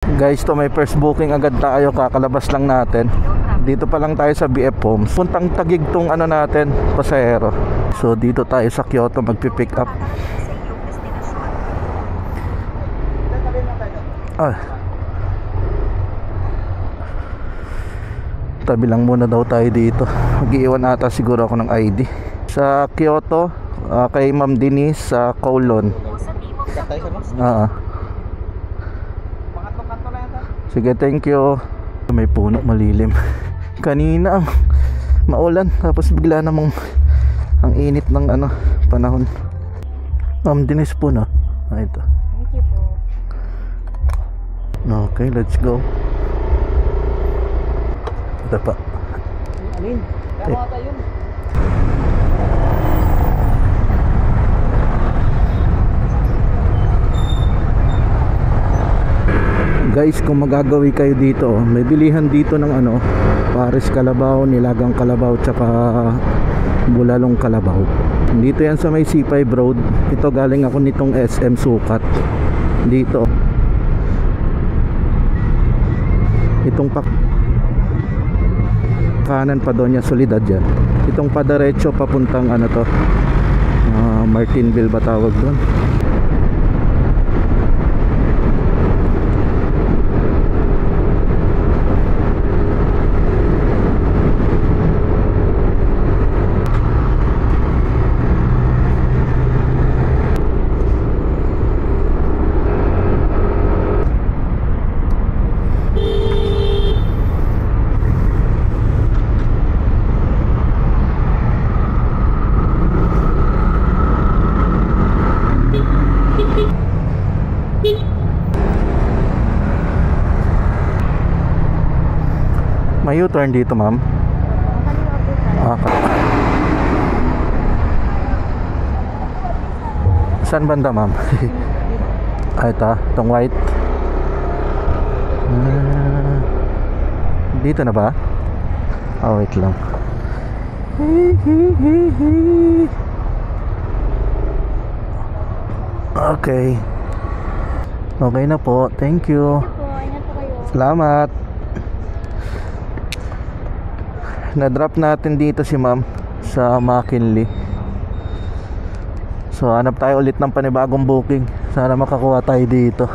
Guys, to may first booking agad tayo, kakalabas lang natin. Dito pa lang tayo sa BF Homes. Puntang Taguig tong ano natin, pasahero. So dito tayo sa Kyoto magpipick up. Tabi lang muna daw tayo dito. Mag-iwan ata siguro ako ng ID. Sa Kyoto, kay Ma'am Denise sa Kowloon. Sige, thank you. May puno, malilim. Kanina maulan, tapos bigla namang ang init ng panahon. Ma'am Denise po na. Ito. Thank you po. Okay, let's go. Ito pa. Alin? Kaya tayo. Guys, kung magagawi kayo dito, may bilihan dito ng pares kalabaw, nilagang kalabaw, tsaka bulalong kalabaw. Dito yan sa may C5 Road. Ito galing ako nitong SM Sukat. Dito. Itong kanan pa doon niya, Solidad yan. Itong padaretso papuntang Martinville ba tawag doon? May U-turn dito, ma'am. Saan banda, ma'am? Ito, itong white. Dito na ba? Wait lang. Okay. Okay na po. Thank you. Ingat po kayo. Salamat. Na-drop natin dito si ma'am sa McKinley. So hanap tayo ulit ng panibagong booking. Sana makakuha tayo dito.